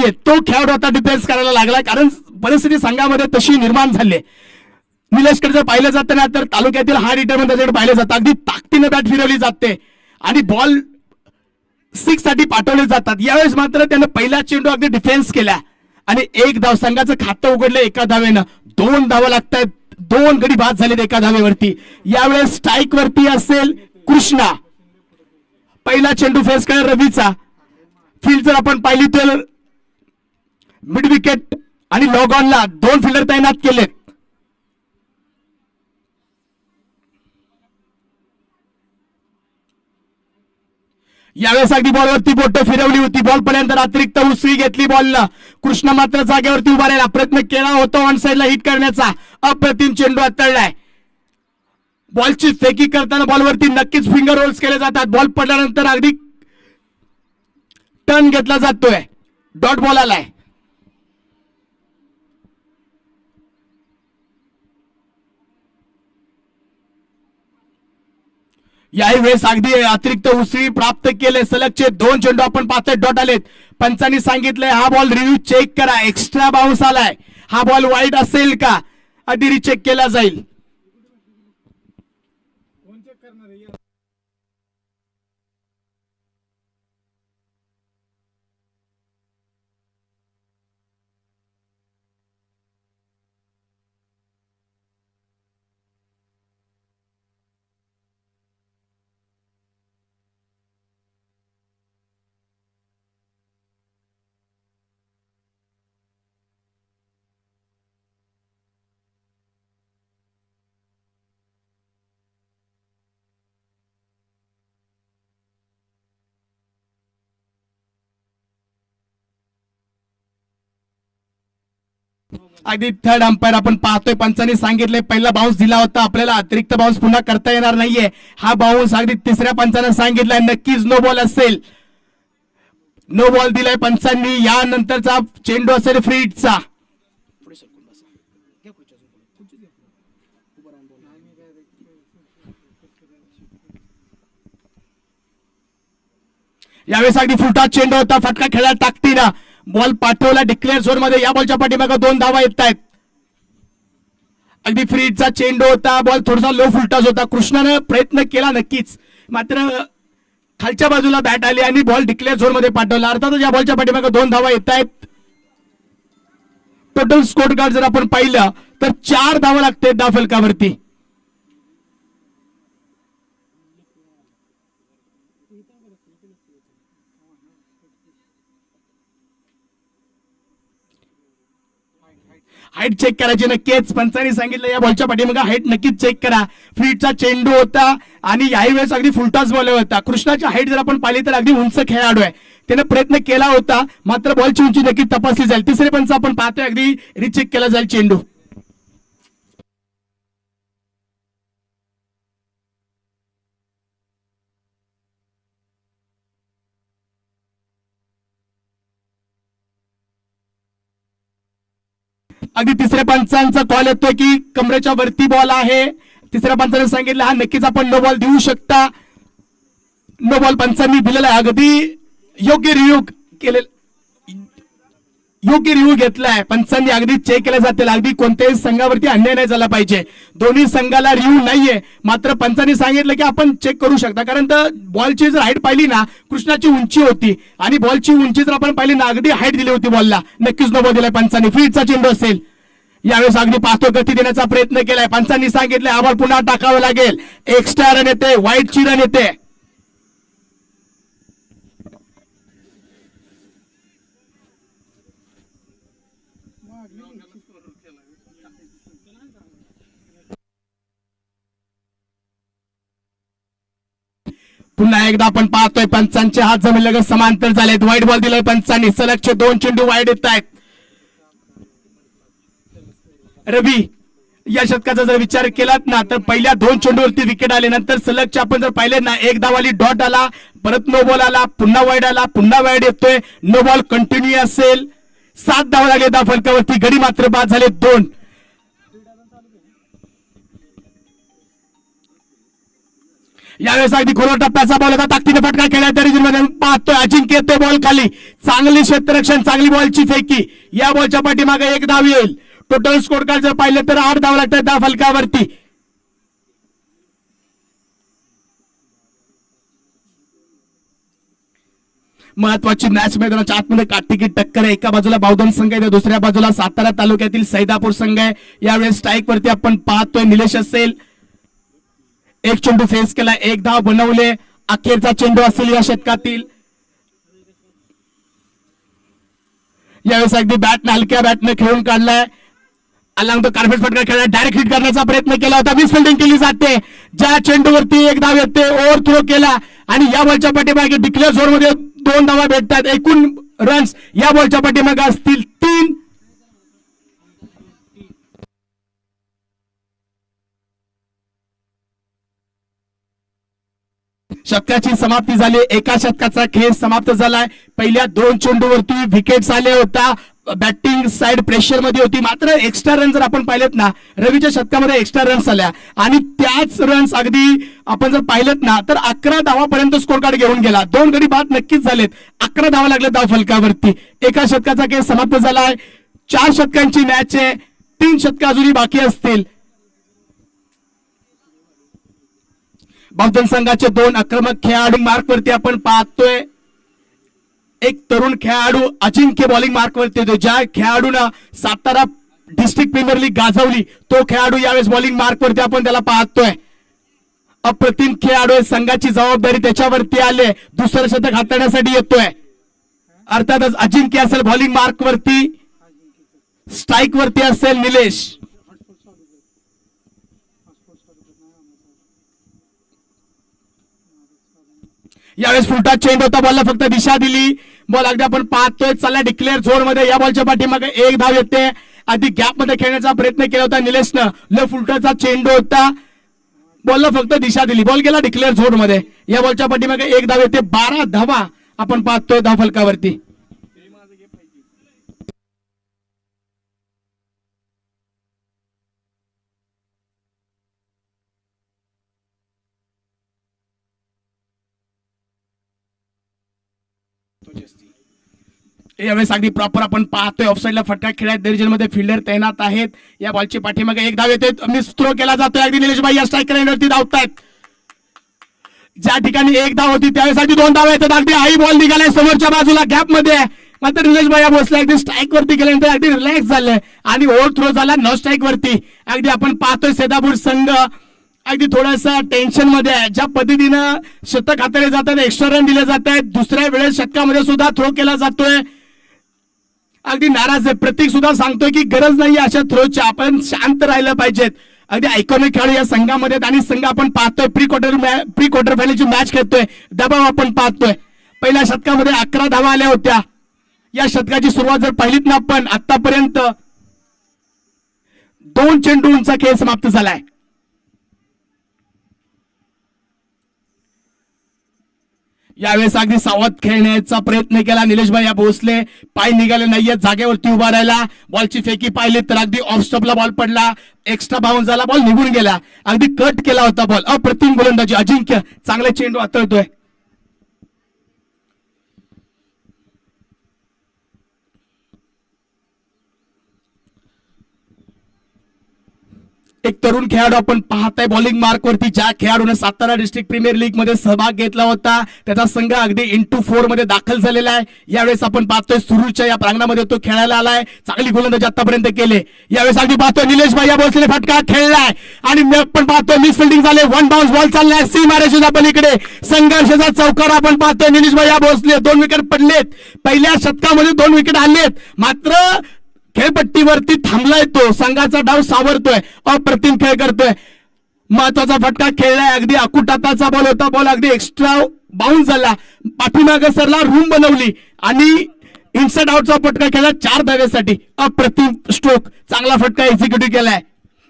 नाहीये तो खेळाडू आता डिफेन्स करायला लागला, कारण परिस्थिती संघामध्ये तशी निर्माण झाली. निलेशकडे जर पाहिलं जातं ना तर तालुक्यातील हार्ड हिटरमध्ये त्याच्याकडे पाहिलं जातं, अगदी ताकदीने बॅट फिरवली जाते आणि बॉल 6 साठी पाठवले जातात. यावेळेस मात्र त्यानं पहिला चेंडू अगदी डिफेन्स केला आणि एक धाव संघाचं खातं उघडलं एका धावेनं. 2 धावा लागतायत, 2 गडी बाद झालेत एका धावेवरती. यावेळेस स्ट्राईक वरती असेल कृष्णा. पहिला चेंडू फेस करा रवीचा. फील्ड जर आपण पाहिली तर मिड विकेट आणि लॉग ऑनला 2 फिल्डर तैनात केलेत. यावेळेस अगदी बॉलवरती बोट फिरवली होती, बॉल पर्यंत अतिरिक्त उसळी घेतली बॉलला. कृष्णा मात्र जागेवरती उभा राहिला, प्रयत्न केला होता ऑन साईडला हिट करण्याचा. अप्रतिम चेंडू हाताळलाय. बॉलची फेकी करताना बॉलवरती नक्कीच फिंगर रोल्स केले जातात. बॉल पडल्यानंतर अगदी टर्न घेतला जातोय. डॉट बॉल आलाय. याही वेळेस अगदी अतिरिक्त उसळी प्राप्त केले. सलगचे 2 चेंडू आपण पाहतोय डॉट आलेत. पंचांनी सांगितलंय हा बॉल रिव्ह्यू चेक करा, एक्स्ट्रा बाउन्स आलाय, हा बॉल वाईड असेल का आधी रिचेक केला जाईल. अगदी थर्ड अंपायर आपण पाहतोय. पंचांनी सांगितले पहिला बाउन्स दिला होता, आपल्याला अतिरिक्त बाउन्स पुन्हा करता येणार नाहीये. हा बाउन्स अगदी तिसऱ्या पंचानं सांगितलाय नक्कीच नो बॉल असेल. नो बॉल दिलाय पंचांनी. यानंतरचा चेंडू असेल फ्री हिटचा. यावेळेस अगदी फुलटा चेंडू होता, फटका खेळायला ताकदीनं बॉल पाठवला डिक्लेअर झोन मध्ये. या बॉलच्या पाठीमागे 2 धावा येत आहेत. अगदी फ्री हिटचा चेंडू होता, बॉल थोडासा लो फुलटाच होता. कृष्णानं प्रयत्न केला नक्कीच, मात्र खालच्या बाजूला बॅट आली आणि बॉल डिक्लेअर झोन मध्ये पाठवला. अर्थातच या बॉलच्या पाठीमागे 2 धावा येत आहेत. टोटल स्कोर कार्ड जर आपण पाहिलं तर 4 धावा लागते धाव फलकावरती. हाईट चेक करायची नक्कीच. पंचांनी सांगितलं या बॉलच्या पाठीमागे हाईट नक्कीच चेक करा. फ्रीटचा चेंडू होता आणि याही वेळेस अगदी फुलटाच बॉल होता. कृष्णाची हाईट जर आपण पाहिली तर अगदी उंच खेळाडू आहे. त्याने प्रयत्न केला होता, मात्र बॉलची उंची नक्की तपासली जाईल. तिसरे पंच आपण पाहतोय अगदी रिचेक केला जाईल चेंडू. अगदी तिसऱ्या पंचांचा कॉल येतोय की कमरेच्या वरती बॉल आहे. तिसऱ्या पंचाने सांगितलं हा नक्कीच आपण नो बॉल देऊ शकता. नो बॉल पंचांनी दिलेला आहे. अगदी योग्य रिव्ह्यू घेतलाय पंचांनी. अगदी चेक केल्या जातील. अगदी कोणत्याही संघावरती अन्याय नाही झाला पाहिजे. दोन्ही संघाला रिव्ह्यू नाहीये, मात्र पंचांनी सांगितलं की आपण चेक करू शकता. कारण तर बॉलची जर हाईट पाहिली ना, कृष्णाची उंची होती आणि बॉलची उंची जर आपण पाहिली ना, अगदी हाईट दिली होती बॉलला. नक्कीच नो बॉल दिलाय पंचांनी. फ्रीटचा चेंडू असेल. यावेळेस अगदी पाहतो गती देण्याचा प्रयत्न केलाय. पंचांनी सांगितलंय हा बॉल पुन्हा टाकावं लागेल. एक्स्ट्रा रन येते, वाईटची रन येते. पुन्हा एकदा आपण पाहतोय पंचांचे हात जमीन लगत समांतर झालेत. वाईट बॉल दिलाय पंचांनी. सलगचे 2 चेंडू वाईट येत आहेत. रवी या शतकाचा जर विचार केलात ना तर पहिल्या 2 चेंडूवरती विकेट आले. नंतर सलगचे आपण जर पाहिले ना, 1 धावाली डॉट आला, परत नो बॉल आला, पुन्हा वाईड आला, पुन्हा वाईड येतोय. नो बॉल कंटिन्यू असेल. 7 धावा लागले धाव फलकावरती. गडी मात्र बाद झाले 2. यावेळेस अगदी खोल टप्प्याचा बॉल होता, ताकदीने फटका खेळण्याच्या रिजनमध्ये पाहतोय अजिंक्य, येतोय बॉल खाली, चांगली क्षेत्ररक्षण, चांगली बॉलची फेकी. या बॉलच्या पाठीमागे एक धाव येईल. टोटल स्कोर कार्ड जर पाहिलं तर 8 धाव लागतात त्या फलकावरती. महत्वाची मॅच मैदानाच्या आतमध्ये काटिकी टक्कर आहे. एका बाजूला बावधन संघ आहे, दुसऱ्या बाजूला सातारा तालुक्यातील सैदापूर संघ आहे. यावेळेस स्ट्राईक वरती आपण पाहतोय निलेश असेल, एक चेंडू फेस केला, एक धाव बनवले, अखेरचा चेंडू असेल या षटकातील. यावेळेस अगदी बॅट हलक्या बॅटने खेळून काढलाय, अलॉंग द कार्पेट फटका खेळला, डायरेक्ट हिट करण्याचा प्रयत्न केला होता, मिस फिल्डिंग केली जाते. ज्या चेंडूवरती एक धाव येते, ओव्हर थ्रो केला आणि या बॉलच्या पाठीमागे डिक्लेअर झोन मध्ये 2 धावा भेटतात. एकूण रन्स या बॉलच्या पाठीमागे असतील 3. षटकाची समाप्ती झाली, एका षटकाचा खेळ समाप्त झालाय. पहिल्या 2 चेंडूवरती विकेट्स आले होता, बॅटिंग साइड प्रेशर मध्ये होती, मात्र एक्स्ट्रा रन जर आपण पाहिलेत ना, रवीच्या शतकामध्ये एक्स्ट्रा रन्स आल्या आणि त्याच रन्स अगदी आपण जर पाहिलेत ना तर 11 धावापर्यंत स्कोर कार्ड घेऊन गेला. 2 गडी बाद नक्कीच झालेत, 11 धावा लागले धाव फलकावरती. एका षटकाचा खेळ समाप्त झालाय. 4 षटकांची मॅच आहे, 3 षटक अजूनही बाकी असतील. बावधन संघाचे 2 आक्रमक खेळाडू मार्क वरती आपण पाहतोय. एक तरुण खेळाडू अजिंक्य बॉलिंग मार्क वरती येतो. ज्या खेळाडूनं सातारा डिस्ट्रिक्ट प्रीमियर लीग गाजवली तो खेळाडू यावेळेस बॉलिंग मार्क वरती आपण त्याला पाहतोय. अप्रतिम खेळाडू, संघाची जबाबदारी त्याच्यावरती आले, दुसरं शतक हाताळण्यासाठी येतोय. अर्थातच अजिंक्य असेल बॉलिंग मार्क वरती, स्ट्राईक वरती असेल निलेश. यावेळेस फुलटा चेंड होता, बॉलला फक्त दिशा दिली, बॉल अगदी आपण पाहतोय चला डिक्लेअर झोन मध्ये. या बॉलच्या पाठीमागे एक धाव येते. आधी गॅप मध्ये खेळण्याचा प्रयत्न केला होता निलेशनं, ल फुलटाचा चेंडू होता, बॉलला फक्त दिशा दिली, बॉल गेला डिक्लेअर झोन मध्ये. या बॉलच्या पाठीमागे एक धाव येते, 12 धावा आपण पाहतोय धाव फलकावरती. यावेळेस अगदी प्रॉपर आपण पाहतोय ऑफसाईडला फटका खेळायत मध्ये फिल्डर तैनात आहेत. या बॉलची पाठीमागे एक धाव येते, मिस थ्रो केला जातोय. अगदी निलेश भाई या स्ट्राईक लाईनवरती धावतायत. ज्या ठिकाणी एक धाव होती त्यावेळेस अगदी 2 धाव येतात. अगदी हाई बॉल निघालाय समोरच्या बाजूला गॅप मध्ये, मात्र निलेश भाई बसले अगदी स्ट्राईक वरती गेल्यानंतर अगदी रिलॅक्स झाले आणि ओव्हर थ्रो झाला नो स्ट्राईक वरती. अगदी आपण पाहतोय सैदापूर संघ अगदी थोडासा टेन्शन मध्ये आहे. ज्या पद्धतीनं शतक हाताळले जातात, एक्स्ट्रा रन दिले जात आहेत, दुसऱ्या वेळेस षटकामध्ये सुद्धा थ्रो केला जातोय, अगदी नाराज आहे. प्रतीक सुद्धा सांगतोय की गरज नाही अशा थ्रोची, आपण शांत राहिलं पाहिजेत. अगदी आयकॉनिक खेळाडू या संघामध्ये आणि संघ आपण पाहतोय प्री क्वार्टर फायनलची मॅच खेळतोय, दबाव आपण पाहतोय. पहिल्या षटकामध्ये 11 धावा आल्या होत्या. या षटकाची सुरुवात जर पाहिलीत ना आपण आतापर्यंत 2 चेंडूंचा खेळ समाप्त झालाय. यावेळेस अगदी सावध खेळण्याचा प्रयत्न केला निलेश भाई भोसले, पाय निघाले नाहीये जागेवरती उभा राहिला. बॉलची फेकी पाहिली तर अगदी ऑफ स्टॉपला बॉल पडला, एक्स्ट्रा बाउन्स झाला, बॉल निघून गेला, अगदी कट केला होता बॉल. अप्रतिम गोलंदाजी अजिंक्य, चांगले चेंडू हाताळतोय. एक तरुण खेळाडू आपण पाहताय बॉलिंग मार्क वरती, ज्या खेळाडूने सातारा डिस्ट्रिक्ट प्रीमियर लीग मध्ये सहभाग घेतला होता त्याचा संघ अगदी इंटू 4 मध्ये दाखल झालेला आहे. यावेळेस आपण पाहतोय सुरूरच्या या प्रांगणामध्ये तो खेळायला आलाय, चांगली गोलंदाजी आतापर्यंत केले. यावेळेस अगदी पाहतोय निलेश भाई भोसले फटका खेळलाय आणि आपण पाहतोय मिस फिल्डिंग झाले, 1 बाउन्स बॉल चाललाय सीमारेषेच्या पलीकडे. संघर्षाचा चौकार आपण पाहतोय. निलेश भाई भोसले 2 विकेट पडलेत, पहिल्या शतकामध्ये 2 विकेट आलेत, मात्र खेळपट्टीवरती थांबलाय तो, संघाचा डाव सावरतोय, अप्रतिम खेळ करतोय. महत्वाचा फटका खेळलाय, अगदी अकुटाताचा बॉल होता, बॉल अगदी एक्स्ट्रा बाउन्स झाला, पाठीमागे सरला, रूम बनवली आणि इनसाइड आउटचा फटका खेळला 4 धावेसाठी. अप्रतिम स्ट्रोक, चांगला फटका एक्झिक्युटिव्ह केलाय.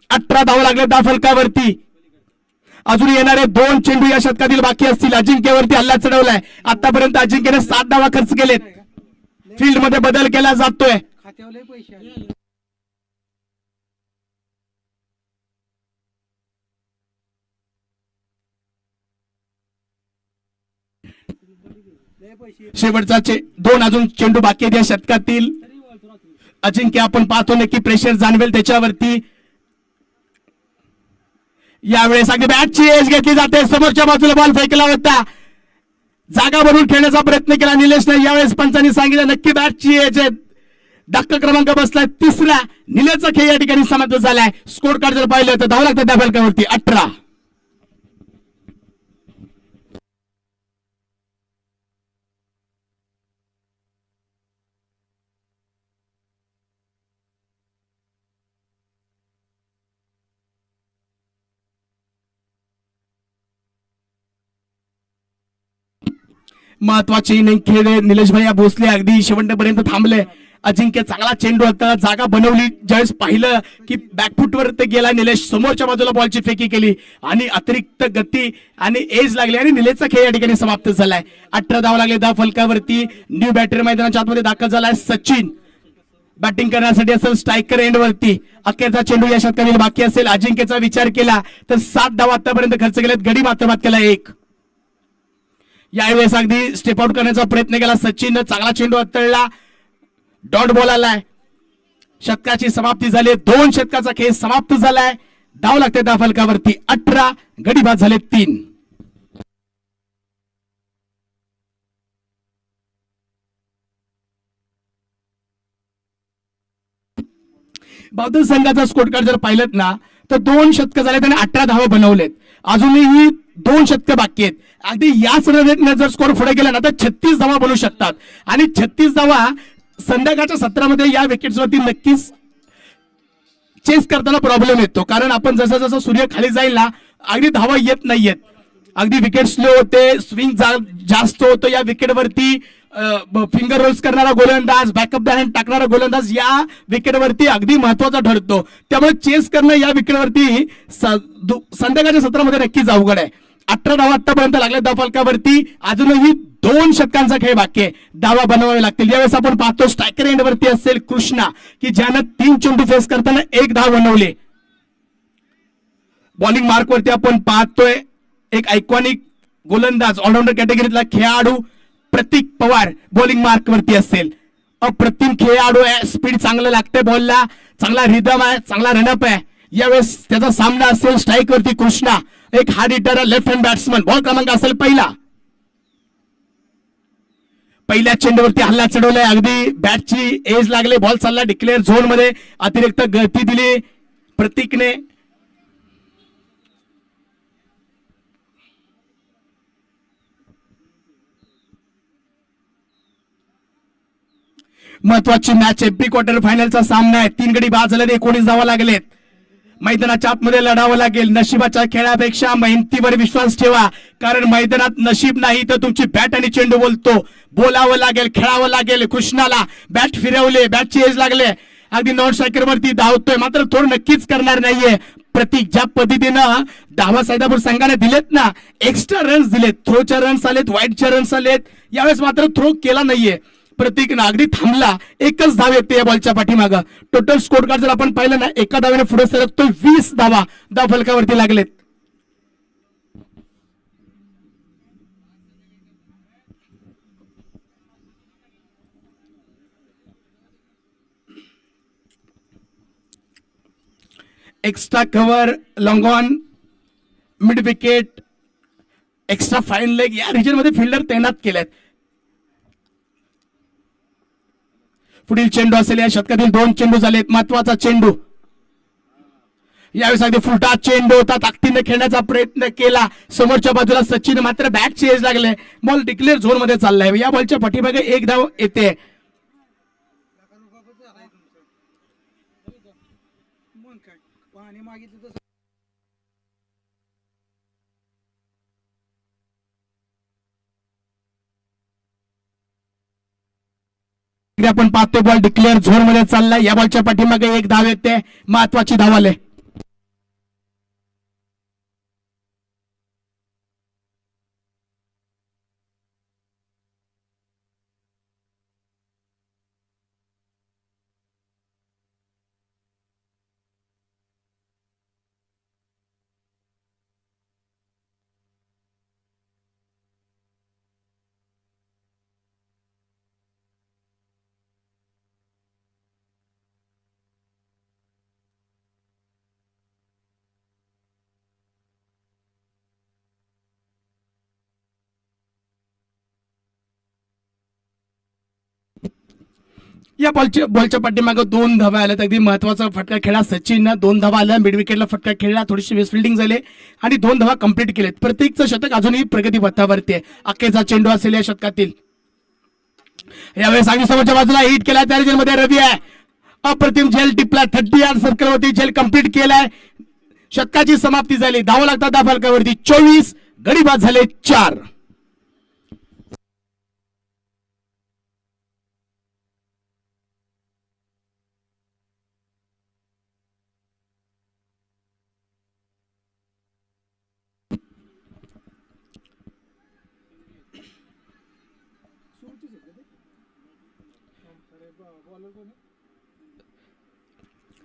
18 धावा लागल्या त्या फलकावरती. अजून येणारे 2 चेंडू या शतकातील बाकी असतील. अजिंक्यवरती हल्ला चढवलाय, आतापर्यंत अजिंक्यने 7 धावा खर्च केलेत. फील्ड मध्ये बदल केला जातोय. शेवटचा दोन अजून चेंडू बाकी आहेत या षटकातील. अजिंक्य आपण पाहतो नक्की प्रेशर जाणवेल त्याच्यावरती. यावेळेस अगदी बॅटची एज घेतली जाते. समोरच्या बाजूला बॉल फेकला होता, जागा बनवून खेळण्याचा प्रयत्न केला निलेशने. यावेळेस पंचांनी सांगितलं नक्की बॅटची एज आहे. धक्का क्रमांक बसलाय तिसरा. निलेशचा खेळ या ठिकाणी समाप्त झालाय. स्कोर कार्ड जर पाहिलं तर धाव लागतात त्या फलकावरती 18. महत्वाची नाही खेळ निलेश भैया भोसले अगदी शेवटपर्यंत थांबले. अजिंक्य चांगला चेंडू होता, जागा बनवली. ज्यावेळेस पाहिलं की बॅकफुटवर ते गेला निलेश, समोरच्या बाजूला बॉलची फेकी केली आणि अतिरिक्त गती आणि एज लागली आणि निलेशचा खेळ या ठिकाणी समाप्त झालाय. 18 धाव लागले धाव फलकावरती. न्यू बॅटर मैदानाच्या आतमध्ये दाखल झालाय सचिन. बॅटिंग करण्यासाठी असेल स्ट्रायकर एंड वरती. अखेरचा चेंडू या षटकातील बाकी असेल. अजिंक्यचा विचार केला तर 7 धाव आतापर्यंत खर्च केलेत. गडी मात्र बाद केला 1. यावेळेस अगदी स्टेप आउट करण्याचा प्रयत्न केला सचिन. चांगला चेंडू हाताळला, डॉट बॉल आलाय. षटकाची समाप्ती झाली. 2 षटकाचा खेळ समाप्त झालाय. धाव लागते त्या फलकावरती 18. गडी बाद झाले 3. बौद्ध संघाचा स्कोर कार्ड जर पाहिलं ना तर 2 षटक झाले, त्याने 18 धावा बनवलेत. अजूनही 2 षटक बाकी आहेत. अगदी याच रणनीतीने जर स्कोर पुढे गेला ना तर 36 धावा बनवू शकतात आणि 36 धावा संध्याकाळच्या सत्रामध्ये या विकेट्सवरती नक्कीच चेस करताना प्रॉब्लेम येतो. कारण आपण जसं जसं सूर्य खाली जाईल ना अगदी धावा येत नाहीयेत. अगदी विकेट स्लो होते, स्विंग जास्त होतो. या विकेटवरती फिंगर रोल्स करणारा गोलंदाज, बॅकअप द हँड टाकणारा गोलंदाज या विकेटवरती अगदी महत्वाचा ठरतो. त्यामुळे चेस करणं या विकेटवरती संध्याकाळच्या सत्रामध्ये नक्कीच अवघड आहे. 18 धावा आतापर्यंत लागल्या धाव फलकावरती. अजूनही 2 षटकांचा खेळ बाकी आहे. धावा बनवावे लागतील. यावेळेस आपण पाहतो स्ट्रायकर एंड वरती असेल कृष्णा की ज्यानं 3 चेंडू फेस करताना 1 धाव बनवले. बॉलिंग मार्क वरती आपण पाहतोय एक आयकॉनिक गोलंदाज ऑलराऊंडर कॅटेगरीतला खेळाडू प्रतीक पवार बॉलिंग मार्क वरती असेल. अप्रतिम खेळाडू आहे. स्पीड चांगलं लागतंय बॉलला, चांगला रिदम आहे, चांगला रनअप आहे. यावेळेस त्याचा सामना असेल स्ट्राईक वरती कृष्णा, एक hard hitter left hand batsman. Ball क्रमांक असेल पहिल्या चेंडूवरती हल्ला चढवलाय. अगदी बॅटची एज लागले, बॉल चालला डिक्लेअर झोन मध्ये. अतिरिक्त गती दिली प्रतीकने. महत्वाची मॅच आहे. प्री क्वार्टर फायनलचा सामना आहे. 3 गडी बाद झाले, 19 धावा लागलेत. मैदानाच्या आतमध्ये लढावं लागेल. नशिबाच्या खेळापेक्षा मेहनतीवर विश्वास ठेवा, कारण मैदानात नशीब नाही तर तुमची बॅट आणि चेंडू बोलतो. बोलावं लागेल, खेळावं लागेल. कृष्णाला बॅट फिरवले, बॅटची एज लागले. अगदी नॉन स्ट्रायकर वरती धावतोय, मात्र थोड नक्कीच करणार नाहीये. प्रतीक ज्या पद्धतीनं धावा सैदापूर संघाने दिलेत ना, एक्स्ट्रा रन्स दिलेत, थ्रोच्या रन्स आलेत, वाईडच्या रन्स आलेत. यावेळेस मात्र थ्रो केला नाहीये. प्रतीक अगदी थांबला. 1च धाव येते या बॉलच्या पाठीमागं. टोटल स्कोर कार्ड जर आपण पाहिलं ना, एका धावेने पुढे सरकतो. 20 धावा धाव फलकावरती लागलेत. Extra cover, long on, mid wicket, extra fine leg या रिजन मध्ये फिल्डर तैनात केलेत. पुढील चेंडू असेल. या षटकातील 2 चेंडू झालेत. महत्वाचा चेंडू यावेळेस अगदी फुलटा चेंडू होता. ताकदीने खेळण्याचा प्रयत्न केला समोरच्या बाजूला सचिन, मात्र बॅटची एज लागले. बॉल डिक्लेअर झोन मध्ये चाललाय. या बॉलच्या पाठीमागे 1 धाव येते. आपण पाहतो बॉल डिक्लेअर झोन मध्ये चाललाय. या बॉलच्या पाठीमागे 1 धाव येते. महत्वाची धाव आले. या बॉलच्या पाठीमागे 2 धावा आल्या. अगदी महत्वाचा फटका खेळला सचिन. 2 धावा आल्या, मिड विकेटला फटका खेळला, थोडीशी वेस्ट फिल्डिंग झाली आणि 2 धावा कंप्लीट केलेत. प्रत्येकचं शतक अजूनही प्रगती पथावरती आहे. अखेरचा चेंडू असेल या शतकातील. यावेळेस आम्ही समोरच्या बाजूला हिट केला, त्या रिजनमध्ये रवी आहे. अप्रतिम झेल टिपला, 30 यार्ड सर्कलवरती झेल कंप्लीट केलाय. शतकाची समाप्ती झाली. धावा लागतात त्या फलकावरती 24, गडी बाद झाले 4.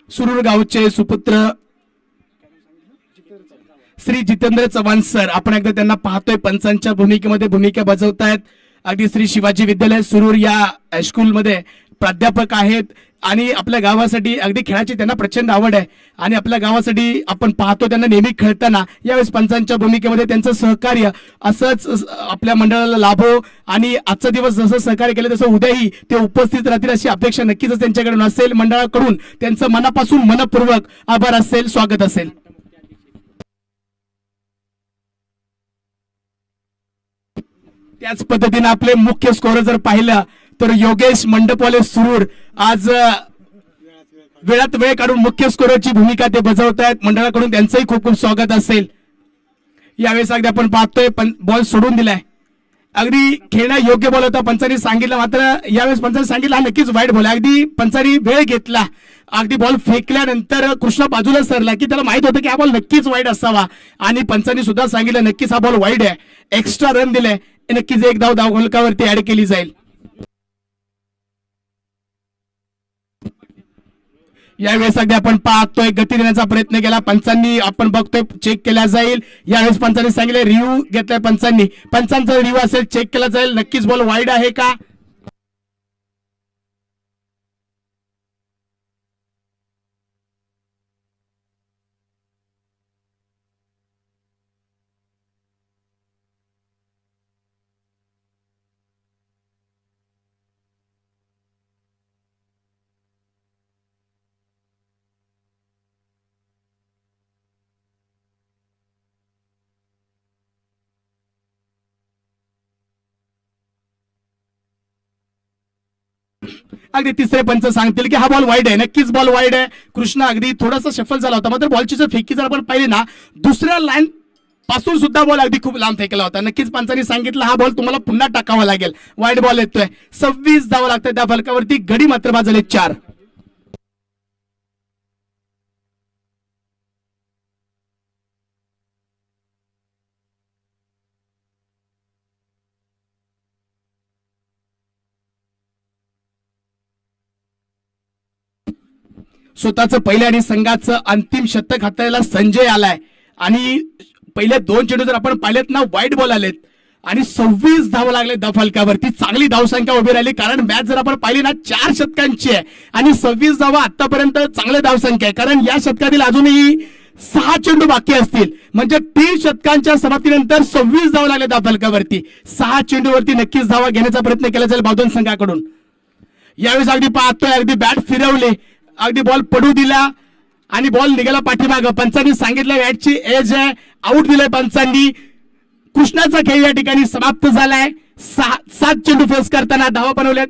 सुरूर गावचे सुपुत्र श्री जितेंद्र चव्हाण सर, आपण एकदा त्यांना पाहतोय पंचांच्या भूमिकेमध्ये भूमिका बजावतायत. अगदी श्री शिवाजी विद्यालय सुरूर या हायस्कूलमध्ये प्राध्यापक आहेत आणि आपल्या गावासाठी अगदी खेळाची त्यांना प्रचंड आवड आहे आणि आपल्या गावासाठी आपण पाहतो त्यांना नेहमी खेळताना. यावेळेस पंचांच्या भूमिकेमध्ये त्यांचं सहकार्य असंच आपल्या मंडळाला लाभो आणि आजचा दिवस जसं सहकार्य केलं तसं उद्याही ते उपस्थित राहतील अशी अपेक्षा नक्कीच त्यांच्याकडून असेल. मंडळाकडून त्यांचं मनापासून मनपूर्वक आभार असेल, स्वागत असेल. त्याच पद्धतीने आपले मुख्य स्कोरर जर पाहिलं तर योगेश मंडपवाले सुरूर आज वेळात वेळ काढून मुख्य स्कोररची भूमिका ते बजावत आहेत. मंडळाकडून त्यांचंही खूप खूप स्वागत असेल. यावेळेस अगदी आपण पाहतोय बॉल सोडून दिलाय. अगदी खेळणं योग्य बॉल होता, पंचांनी सांगितलं, मात्र यावेळेस पंचांनी सांगितलं हा नक्कीच वाईट बॉल आहे. अगदी पंचांनी वेळ घेतला. अगदी बॉल फेकल्यानंतर कृष्णा बाजूला सरला की त्याला माहित होतं की हा बॉल नक्कीच वाईट असावा आणि पंचांनी सुद्धा सांगितलं नक्कीच हा बॉल वाईट आहे. एक्स्ट्रा रन दिले, नक्कीच एक धाव फलकावरती ऍड केली जाईल. यावेळेस अगदी आपण पाहतोय गती देण्याचा प्रयत्न केला पंचांनी, आपण बघतोय चेक केला जाईल. यावेळेस पंचांनी सांगितलं रिव्ह्यू घेतलाय पंचांनी, पंचांचा रिव्ह्यू असेल, चेक केला जाईल नक्कीच बॉल वाईड आहे का. अगदी तिसरे पंच सांगतील की हा बॉल वाईड आहे, नक्कीच बॉल वाईड आहे. कृष्णा अगदी थोडासा शफल झाला होता, मात्र बॉलची जर फेकी जर आपण पाहिली ना दुसऱ्या लाईन पासून सुद्धा बॉल अगदी खूप लांब फेकला होता. नक्कीच पंचांनी सांगितलं हा बॉल तुम्हाला पुन्हा टाकावा लागेल, वाईड बॉल येतोय. 26 धावा लागतात त्या फलकावरती, गडी मात्र बाद झाले 4. स्वतःचं पहिल्या आणि संघाचं अंतिम शतक हाताळायला संजय आलाय आणि पहिले 2 चेंडू जर आपण पाहिलेत ना वाईट बॉल आलेत आणि 26 धावा लागले द फलकावरती. चांगली धावसंख्या उभी राहिली, कारण मॅच जर आपण पाहिली ना 4 षटकांची आहे आणि 26 धावा आतापर्यंत चांगली धावसंख्या आहे, कारण या शतकातील अजूनही 6 चेंडू बाकी असतील. म्हणजे 3 षटकांच्या समाप्तीनंतर 26 धावा लागले द फलकावरती. 6 चेंडूवरती नक्कीच धावा घेण्याचा प्रयत्न केला जाईल बावधन संघाकडून. यावेळेस अगदी पाहतोय अगदी बॅट फिरवले, अगदी बॉल पडू दिला आणि बॉल निघाला पाठीमागं. पंचांनी सांगितलं बॅटची एज आहे, आउट दिलंय पंचांनी. कृष्णाचा खेळ या ठिकाणी समाप्त झालाय. 7 चेंडू फेस करताना धावा बनवल्यात.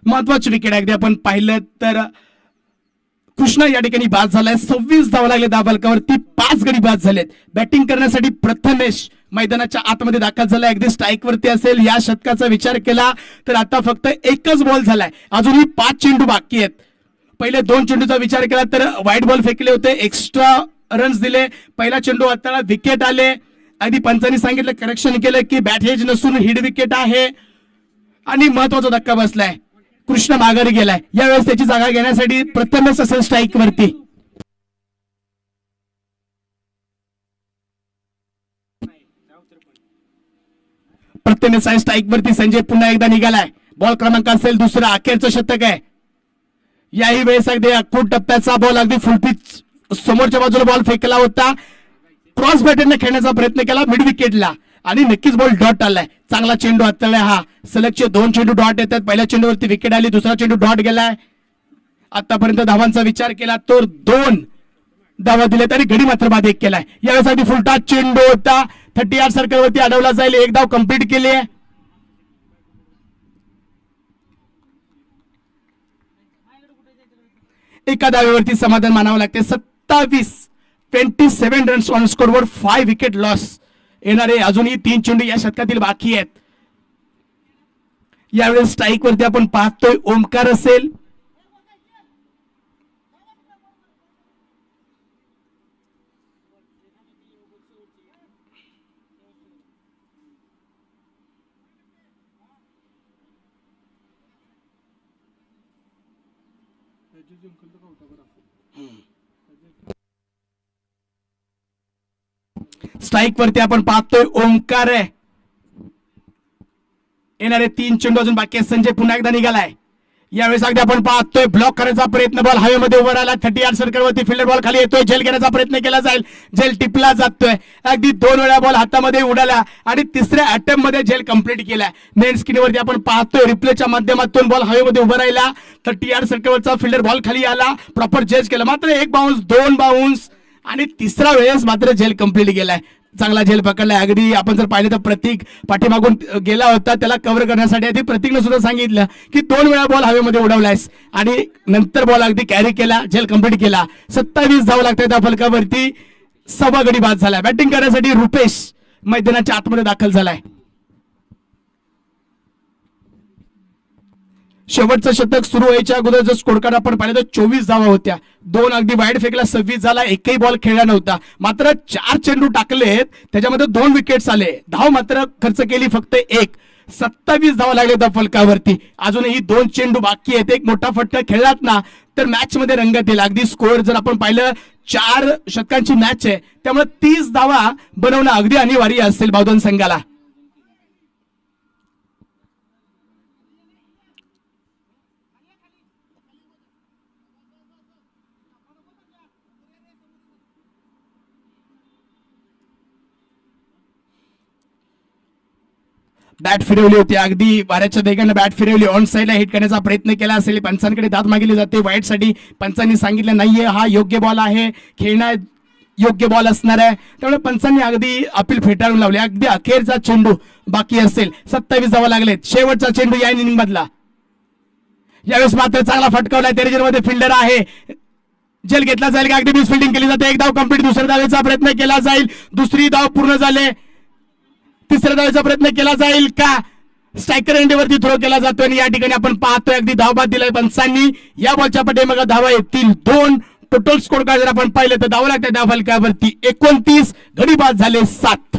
महत्वाची विकेट अगदी आपण पाहिलं तर कृष्णा या ठिकाणी बाद झालाय. 26 धावा लागले दा फलकावरती, 5 गडी बाद झालेत. बॅटिंग करण्यासाठी प्रथमेश मैदानाच्या आतमध्ये दाखल झालाय, अगदी स्ट्राईक वरती असेल. या शतकाचा विचार केला तर आता फक्त एकच बॉल झालाय, अजूनही 5 चेंडू बाकी आहेत. पहिले 2 चेंडूचा विचार केला तर वाईट बॉल फेकले होते, एक्स्ट्रा रन्स दिले. पहिला चेंडू आता विकेट आले. अगदी पंचांनी सांगितलं, करेक्शन केलं की बॅट हेज नसून हिड विकेट आहे आणि महत्वाचा धक्का बसलाय. कृष्ण माघारी गेलाय. यावेळेस त्याची जागा घेण्यासाठी प्रथमच असेल स्ट्राईक वरती. प्रत्येक साईड स्ट्राईक वरती संजय पुन्हा एकदा निघालाय. बॉल क्रमांक असेल दुसरा, अखेरचं शतक आहे. याही वेळेस अगदी अखूट टप्प्याचा बॉल अगदी फुलपीच समोरच्या बाजूला बॉल फेकला होता. क्रॉस बॅटरने खेळण्याचा प्रयत्न केला मिड विकेटला आणि नक्कीच बॉल डॉट आलाय. चांगला चेंडू हाताळलाय. हा सलगचे 2 चेंडू डॉट येतात. पहिल्या चेंडूवरती विकेट आली, दुसरा चेंडू डॉट गेलाय. आतापर्यंत धावांचा विचार केला तर 2 धावा दिले तरी गडी मात्र बाद 1 केलाय. यावेळेस अगदी फुलटा चेंडू होता. 30 यार्ड सर्कलवरती अडवला जाईल. 1 धाव कंप्लीट केली आहे. एका धावेवरती समाधान मानावं लागते. 27 रन्स ऑन स्कोरवर 5 विकेट लॉस. येणारे अजूनही 3 चेंडू या शतकातील बाकी आहेत. यावेळेस स्ट्राईक वरती आपण पाहतोय ओमकार असेल. स्ट्राईक वरती आपण पाहतोय ओमकार आहे. येणारे 3 चेंडू अजून बाकी आहेत. संजय पुन्हा एकदा निघालाय. यावेळेस अगदी आपण पाहतोय ब्लॉक करायचा प्रयत्न, बॉल हवेमध्ये उभा राहिला. 30 यार्ड सर्कलवरती फिल्डर बॉल खाली येतोय. झेल घेण्याचा प्रयत्न केला जाईल. झेल टिपला जातोय. अगदी 2 वेळा बॉल हातामध्ये उडाला आणि तिसऱ्या अटेम्प्ट मध्ये झेल कंप्लीट केलाय. नेट स्क्रीनवरती आपण पाहतोय रिप्लेच्या माध्यमातून बॉल हवेमध्ये उभा राहिला. 30 यार्ड सर्कलवरचा फिल्डर बॉल खाली आला, प्रॉपर जज केला. मात्र 1 बाउन्स 2 बाउन्स आणि तिसरा वेळेस मात्र झेल कंप्लीट केलाय. चांगला झेल पकडलाय. अगदी आपण जर पाहिलं तर प्रतीक पाठीमागून गेला होता, त्याला कव्हर करण्यासाठी आधी प्रतीकने सुद्धा सांगितलं की 2 वेळा बॉल हवेमध्ये उडवलायस आणि नंतर बॉल अगदी कॅरी केला, झेल कंप्लीट केला. 27 धावा लागतात त्या फलकावरती. 1.25 गडी बाद झालाय. बॅटिंग करण्यासाठी रुपेश मैदानाच्या आतमध्ये दाखल झालाय. शेवटचं शतक सुरू व्हायच्या अगोदर जर स्कोर कार्ड आपण पाहिलं तर 24 धावा होत्या. 2 अगदी वाईड फेकला, 26 झाला. एकही बॉल खेळला नव्हता. मात्र 4 चेंडू टाकलेत, त्याच्यामध्ये 2 विकेट्स आले. धाव मात्र खर्च केली फक्त 1. 27 धावा लागले त्या फलकावरती. अजूनही 2 चेंडू बाकी आहेत. एक मोठा फटका खेळलात ना तर मॅच मध्ये रंगत येईल. अगदी स्कोअर जर आपण पाहिलं 4 षटकांची मॅच आहे, त्यामुळे 30 धावा बनवणं अगदी अनिवार्य असेल बावधन संघाला. बॅट फिरवली होती. अगदी वाऱ्याच्या वेगाने बॅट फिरवली. ऑन साईडला हिट करण्याचा प्रयत्न केला असेल. पंचांकडे दाद मागितली जाते वाईट साठी. पंचांनी सांगितलं नाहीये हा योग्य बॉल आहे, खेळणं योग्य बॉल असणार आहे. त्यामुळे पंचांनी अगदी अपील फेटाळून लावले. अगदी अखेरचा चेंडू बाकी असेल. 27 धावा लागलेत. शेवटचा चेंडू या इनिंग मधला. यावेळेस मात्र चांगला फटकावलाय. तेरेजर मध्ये फिल्डर आहे. झेल घेतला जाईल का? अगदी मिस फिल्डिंग केली जाते. 1 धाव कंप्लीट. दुसऱ्या धावेचा प्रयत्न केला जाईल. दुसरी धाव पूर्ण झाले. तिसऱ्या धावेचा प्रयत्न केला जाईल का? स्ट्रायकर एंडवरती थ्रो केला जातो आणि या ठिकाणी आपण पाहतोय अगदी धावबाद दिलाय पंचांनी. या बॉलच्या पाठीमागे धावा येतील 2. टोटल स्कोर कार्ड जर आपण पाहिलं तर धावा लागतात त्या फलकावरती 29. गडी बाद झाले 7.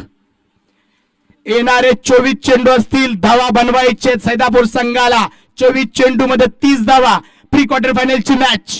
येणारे 24 चेंडू असतील. धावा बनवायचे सैदापूर संघाला. 24 चेंडू मध्ये 30 धावा. प्री क्वार्टर फायनलची मॅच.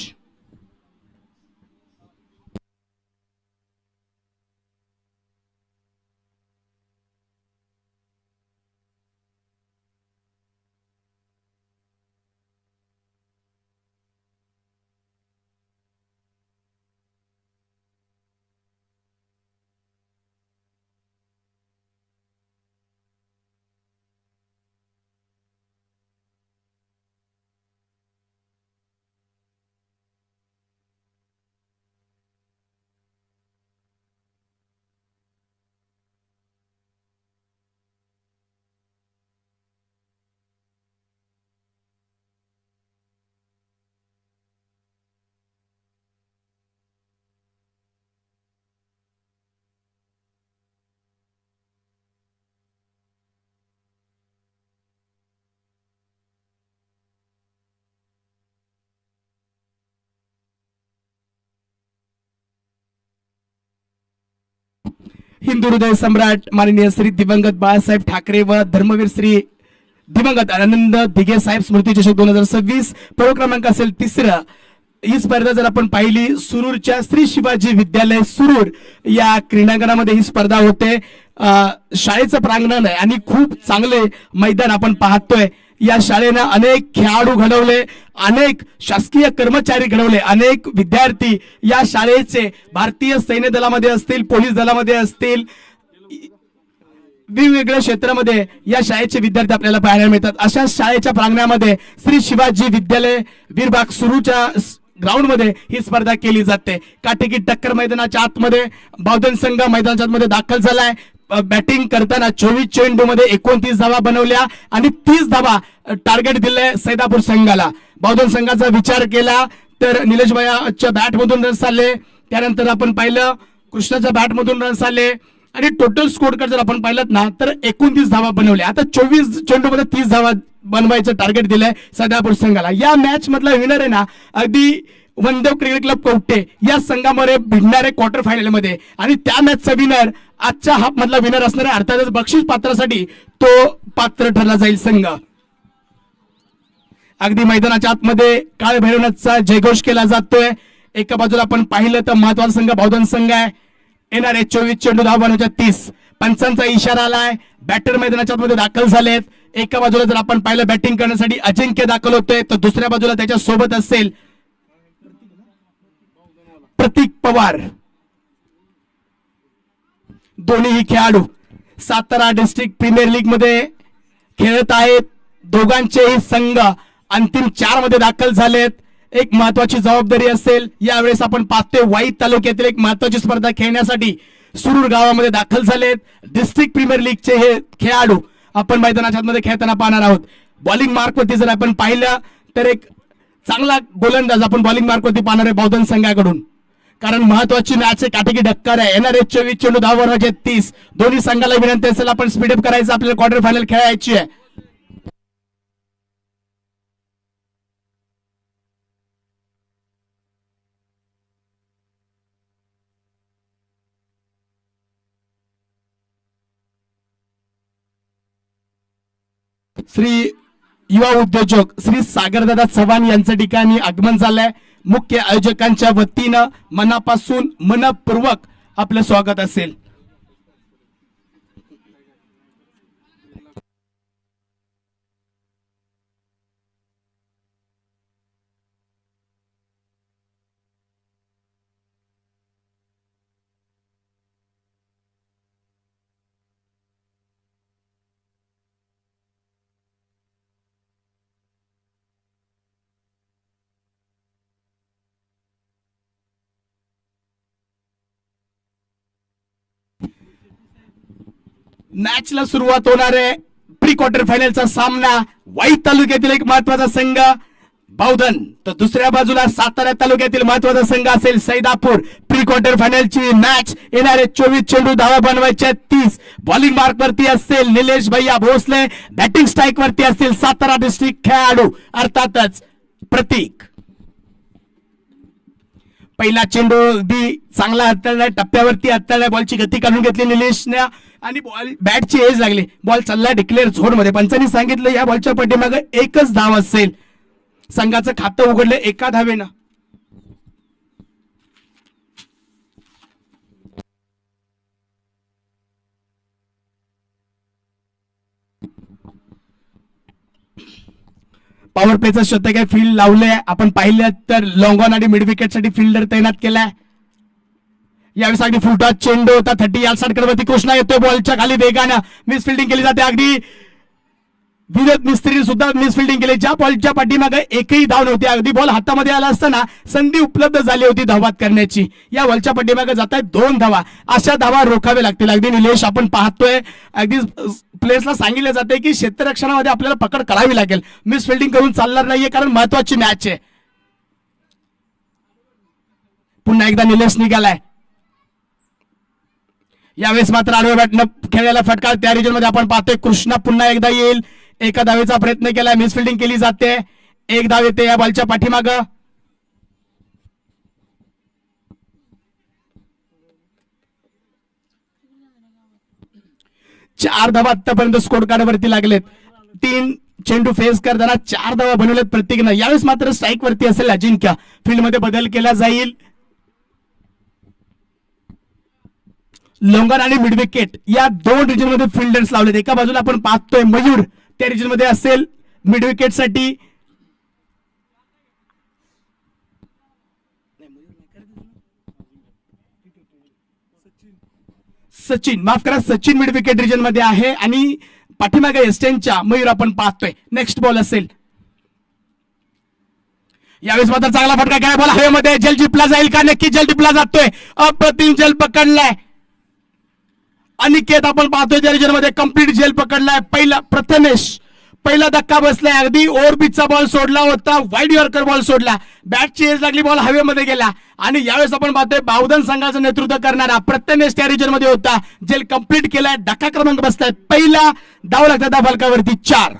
हिंदू हृदय सम्राट माननीय श्री दिवंगत बाळासाहेब ठाकरे व धर्मवीर श्री दिवंगत आनंद दिघे साहेब स्मृती चषक 2026 प्रयोग क्रमांक असेल 3. ही स्पर्धा जर आपण पाहिली सुरूरच्या श्री शिवाजी विद्यालय सुरूर या क्रीडांगणामध्ये ही स्पर्धा होते. शाळेचं प्रांगण आहे आणि खूप चांगले मैदान आपण पाहतोय. या शाळेनं अनेक खेळाडू घडवले, अनेक शासकीय कर्मचारी घडवले, अनेक विद्यार्थी या शाळेचे भारतीय सैन्य दलामध्ये असतील, पोलीस दलामध्ये असतील, वेगवेगळ्या क्षेत्रामध्ये या शाळेचे विद्यार्थी आपल्याला पाहायला मिळतात. अशा शाळेच्या प्रांगणामध्ये श्री शिवाजी विद्यालय वीरबाग सुरूच्या ग्राउंड मध्ये ही स्पर्धा केली जाते. काटेकी टक्कर मैदानाच्या आतमध्ये बावधन संघ मैदानाच्या आतमध्ये दाखल झालाय. बॅटिंग करताना 24 चेंडू मध्ये 29 धावा बनवल्या आणि 30 धावा टार्गेट दिलंय सैदापूर संघाला. बावधन संघाचा विचार केला तर निलेश भैयाच्या बॅट मधून रन्स आले, त्यानंतर आपण पाहिलं कृष्णाच्या बॅट मधून रन्स आले आणि टोटल स्कोर कार्ड जर आपण पाहिलं ना तर 29 धावा बनवल्या. आता 24 चेंडू मध्ये 30 धावा बनवायचं टार्गेट दिलंय सैदापूर संघाला. या मॅच मधला विनर आहे ना अगदी वनदेव क्रिकेट क्लब कवठे या संघामध्ये भिडणारे क्वार्टर फायनल मध्ये, आणि त्या मॅचचा विनर आजच्या हाफ मधला विनर असणार आहे. अर्थातच बक्षीस पात्रासाठी तो पात्र ठरला जाईल संघ. अगदी मैदानाच्या आतमध्ये काळ भैरवनाथचा जयघोष केला जातोय. एका बाजूला आपण पाहिलं तर महत्वाचा संघ बावधन संघ आहे. येणारे 24 चेंडू धावा बनवच्या 30. पंचांचा इशारा आलाय. बॅटर मैदानाच्या आतमध्ये दाखल झालेत. एका बाजूला जर आपण पाहिलं बॅटिंग करण्यासाठी अजिंक्य दाखल होतोय, तर दुसऱ्या बाजूला त्याच्या सोबत असेल प्रतीक पवार. दोन्ही खेळाडू सातारा डिस्ट्रिक्ट प्रीमियर लीग मध्ये खेळत आहेत. दोघांचेही संघ अंतिम 4 मध्ये दाखल झालेत. एक महत्वाची जबाबदारी असेल यावेळेस. आपण पाहतोय वाई तालुक्यातील एक महत्वाची स्पर्धा खेळण्यासाठी सुरूर गावामध्ये दाखल झालेत. डिस्ट्रिक्ट प्रीमियर लीगचे हे खेळाडू आपण मैदानाच्या मध्ये खेळताना पाहणार आहोत. बॉलिंग मार्कवरती जर आपण पाहिलं तर एक चांगला गोलंदाज आपण बॉलिंग मार्कवरती पाहणार आहे बावधन संघाकडून, कारण महत्वाची मॅच आहे. काटेकी डक्कर आहे. येणारे 24 चेंडू धावा बनवायचे 30. दोन्ही संघाला विनंती असेल आपण स्पीडअप करायचं, आपल्याला क्वार्टर फायनल खेळायची आहे. श्री युवा उद्योजक श्री सागरदादा चव्हाण यांच्या ठिकाणी आगमन झालंय. मुख्य आयोजकांच्या वतीनं मनापासून मनपूर्वक आपलं स्वागत असेल. मॅचला सुरुवात होणार आहे. प्री क्वार्टर फायनलचा सामना वाई तालुक्यातील एक महत्वाचा संघ बावधन, तर दुसऱ्या बाजूला सातारा तालुक्यातील महत्वाचा संघ असेल सैदापूर. प्री क्वार्टर फायनलची मॅच येणारे 24 चेंडू धावा बनवायच्या 30. बॉलिंग मार्क वरती असेल निलेश भैया भोसले. बॅटिंग स्ट्राईक वरती असतील सातारा डिस्ट्रिक्ट खेळाडू अर्थातच प्रतीक. पहिला चेंडू अगदी चांगला हाताळलाय, टप्प्यावरती हाताळलाय. बॉलची गती काढून घेतली निलेशने आणि बॉल बॅटची एज लागली. बॉल चालला डिक्लेअर झोन मध्ये. पंचांनी सांगितलं या बॉलच्या पाठीमागे एकच धाव असेल. संघाचं खातं उघडलं एका धावेनं. पॉवर प्लेचं शतक आहे. फील्ड लावलंय. आपण पाहिलं तर लॉंग ऑन आणि मिड विकेट साठी फिल्डर तैनात केलाय. यावेळेस अगदी फुलटॉस चेंडू होता. 30 यार्ड कडवरती कृष्णा येतोय. बॉलच्या खाली वेगानं मिस फिल्डिंग केली जाते. अगदी विनोद मिस्त्री सुद्धा मिस फिल्डिंग केली. ज्या बॉलच्या पाठीमागे एकही धाव नव्हती. अगदी बॉल हातामध्ये आला असताना संधी उपलब्ध झाली होती धावात करण्याची. या बॉलच्या पाठीमागे जात आहेत 2 धावा. अशा धावा रोखावे लागतील. अगदी निलेश आपण पाहतोय अगदी प्लेयर्सला सांगितलं जाते की क्षेत्ररक्षणामध्ये आपल्याला पकड करावी लागेल. मिस फिल्डिंग करून चालणार नाहीये कारण महत्वाची मॅच आहे. पुन्हा एकदा निलेश निघालाय. यावेळेस मात्र आडव्या बॅटनं खेळायला फटका. त्या रिजन मध्ये आपण पाहतोय कृष्णा पुन्हा एकदा येईल. एका धावेचा प्रयत्न केलाय. मिस फिल्डिंग केली जाते. एक धाव येते या बॉलच्या पाठीमाग. 4 धावा आतापर्यंत स्कोर कार्डवरती लागलेत. 3 चेंडू फेस करताना 4 धावा बनवल्यात प्रत्येकानं. यावेळेस मात्र स्ट्राईक वरती असेल अजिंक्य. फील्ड मध्ये बदल केला जाईल. लोंगर आणि मिड विकेट या दोन रिजन मध्ये फिल्डर्स लावलेत. एका बाजूला आपण पाहतोय मयूर त्या रिजन मध्ये असेल मिड विकेट साठी. सचिन, माफ करा, सचिन मिड विकेट रिजन मध्ये आहे आणि पाठीमागे एस्टेनच्या मयूर आपण पाहतोय. नेक्स्ट बॉल असेल. यावेळेस मात्र चांगला फटका काय, बॉल हवेमध्ये जलदीपला जाईल का? नक्की जलदीपला जातोय. अप्रतिम जल पकडलाय. अनिकेत आपण पाहतोय त्या रिजन मध्ये कंप्लीट जेल पकडलाय. प्रथमेश पहिला धक्का बसलाय. अगदी ओव्हरपिचचा बॉल सोडला होता, वाईड यॉर्कर बॉल सोडला, बॅटची एज लागली, बॉल हवेमध्ये गेला. आणि यावेळेस आपण पाहतोय बावधन संघाचं नेतृत्व करणारा प्रथमेश त्या रिजन मध्ये होता. जेल कंप्लीट केलाय, धक्का क्रमांक बसलाय. पहिला धाव लागतात त्या फलकावरती 4.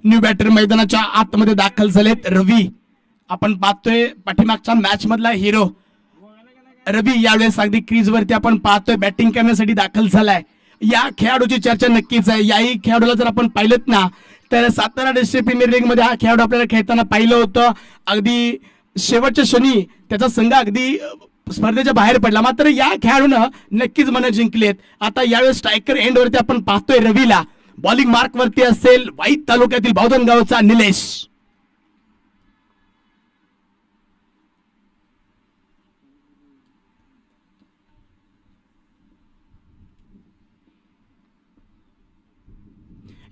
न्यू बॅटर मैदानाच्या आतमध्ये दाखल झालेत. रवी आपण पाहतोय पाठीमागच्या मॅच मधला हिरो रवी यावेळेस अगदी क्रीज वरती आपण पाहतोय बॅटिंग करण्यासाठी दाखल झालाय. या खेळाडूची चर्चा नक्कीच आहे. याही खेळाडूला जर आपण पाहिलं ना तर सातारा डिस्ट्रिक्ट प्रीमियर लीग मध्ये हा खेळाडू आपल्याला खेळताना पाहिलं होतं. अगदी शेवटच्या क्षणी त्याचा संघ अगदी स्पर्धेच्या बाहेर पडला, मात्र या खेळाडूनं नक्कीच मनं जिंकलेत. आता यावेळेस स्ट्रायकर एंड वरती आपण पाहतोय रवीला. बॉलिंग मार्क वरती असेल वाईद तालुक्यातील बावधन गावचा निलेश.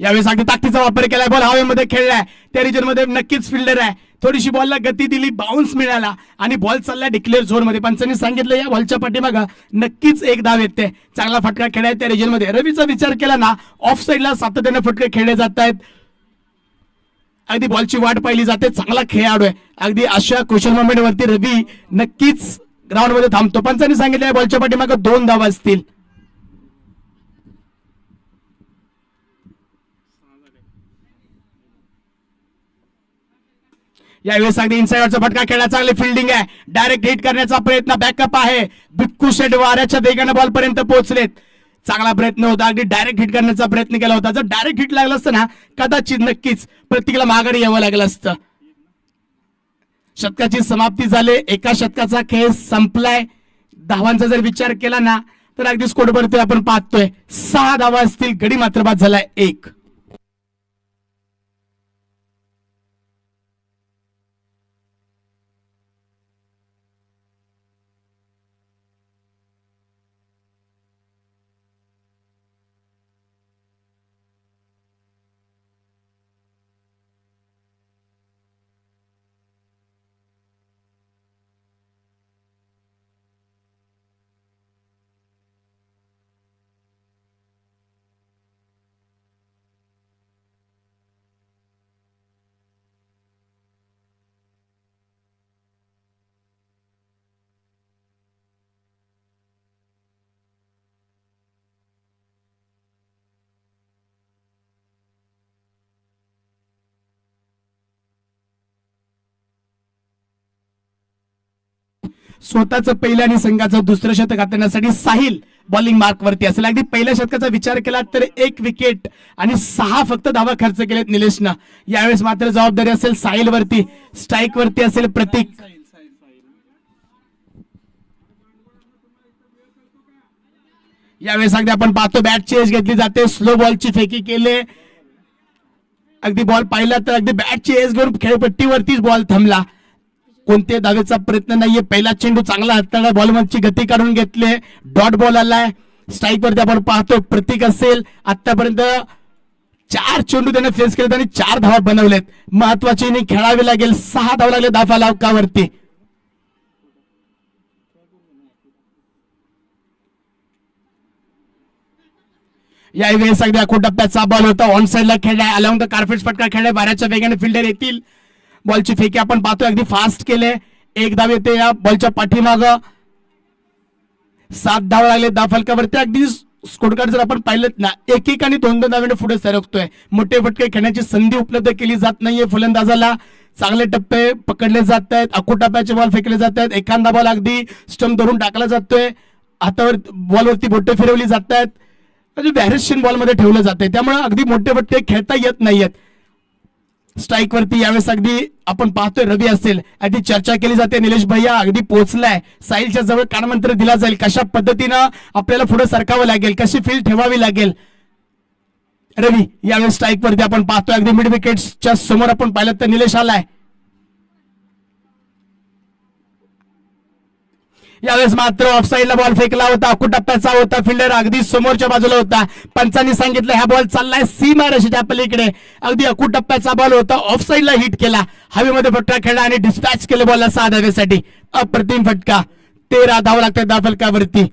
यावेळेस अगदी ताकदीचा वापर केलाय. बॉल हवेमध्ये खेळलाय. त्या रिजन मध्ये नक्कीच फिल्डर आहे. थोडीशी बॉलला गती दिली, बाउन्स मिळाला आणि बॉल चालला डिक्लेअर झोन मध्ये. पंचांनी सांगितलं या बॉलच्या पाठीमागं नक्कीच एक धाव येते. चांगला फटका खेळाय त्या रिजन मध्ये. रवीचा विचार केला ना ऑफ साईडला सातत्याने फटके खेळले जात आहेत. अगदी बॉलची वाट पाहिली जाते. चांगला खेळाडू आहे. अगदी अशा क्रुशियल मोमेंट वरती रवी नक्कीच ग्राउंड मध्ये थांबतो. पंचांनी सांगितलं या बॉलच्या पाठीमागं 2 धावा असतील. यावेळेस अगदी इनसाइडचा फटका खेळला. चांगली फिल्डिंग आहे. डायरेक्ट हिट करण्याचा प्रयत्न, बॅकअप आहे. बिक्कू शेट वाऱ्याच्या वेगाने बॉल पर्यंत पोहोचलेत. चांगला प्रयत्न होता. अगदी डायरेक्ट हिट करण्याचा प्रयत्न केला होता. जर डायरेक्ट हिट लागलं असतं ना कदाचित नक्कीच प्रत्येकाला माघारी यावं लागलं असतं. शतकाची समाप्ती झाली. एका शतकाचा खेळ संपलाय. धावांचा जर विचार केला ना तर अगदी स्कोरवरती आपण पाहतोय 6 धावा असतील. गडी मात्र बाद झालाय 1. स्वतःचं पहिलं आणि संघाचं दुसरं शतक हाताळण्यासाठी साहिल बॉलिंग मार्क वरती असेल. अगदी पहिल्या शतकाचा विचार केला तर 1 विकेट आणि 6 फक्त धावा खर्च केलेत निलेशनं. यावेळेस मात्र जबाबदारी असेल साहिल वरती. स्ट्राईक वरती असेल प्रतीक. यावेळेस अगदी आपण पाहतो बॅटची एज घेतली जाते. स्लो बॉलची फेकी केले. अगदी बॉल पाहिला तर अगदी बॅटची एज घेऊन खेळपट्टीवरतीच बॉल थांबला. कोणत्या धावेचा प्रयत्न नाहीये. पहिला चेंडू चांगला हाताळला. बॉल मधची गती काढून घेतले. डॉट बॉल आलाय. स्ट्राईक वरती आपण पाहतो प्रतीक असेल. आतापर्यंत 4 चेंडू त्याने फेस केलेत आणि 4 धावा बनवलेत. महत्वाची इनिंग खेळावी लागेल. 6 धावा लागले धावा लावकावरती. यावेळेस अगदी आखो टप्प्याचा बॉल होता. ऑन साइडला खेळलाय. अलाउंग द कार्पेट फटका खेळलाय. वाऱ्याच्या वेगाने फिल्डर येतील. बॉलची फेकी आपण पाहतोय अगदी फास्ट केले. 1 धाव येते या बॉलच्या पाठीमाग. 7 धाव लागले धाव फलकावरती. अगदी स्कोर कार्ड जर आपण पाहिलं ना, एक एक आणि दोन दोन धाव्याने पुढे सरकतोय. मोठे फटके खेळण्याची संधी उपलब्ध केली जात नाहीये फलंदाजाला. चांगले टप्पे पकडले जात आहेत, अकूट टप्प्याचे बॉल फेकले जात आहेत, एखादा बॉल अगदी स्टंप धरून टाकला जातोय, हातावर बॉलवरती बोटे फिरवली जात आहेत, म्हणजे व्हॅरिएशन बॉलमध्ये ठेवलं जाते, त्यामुळे अगदी मोठे फटके खेळता येत नाहीयेत. स्ट्राईक वरती यावेळेस अगदी आपण पाहतोय रवी असेल, अगदी चर्चा केली जाते, निलेश भैया अगदी पोहोचलाय, साहिलच्या जवळ कानमंत्र दिला जाईल, कशा पद्धतीनं आपल्याला पुढे सरकावं लागेल, कशी फील्ड ठेवावी लागेल. रवी यावेळेस स्ट्राईक वरती आपण पाहतोय, अगदी मिड विकेटच्या समोर आपण पाहिलं तर निलेश आलाय. यावेळेस मात्र ऑफसाईडला बॉल फेकला होता, अकूट टप्प्याचा होता, फिल्डर अगदी समोरच्या बाजूला होता. पंचांनी सांगितलं हा बॉल चाललाय सीमा रेषेच्या पलीकडे, अगदी अकूट टप्प्याचा बॉल होता, ऑफसाईडला हिट केला, हवेमध्ये फटका खेळला आणि डिस्पॅच केले बॉलला 6 धावेसाठी. अप्रतिम फटका, 13 धावा लागतात धावफलकावरती.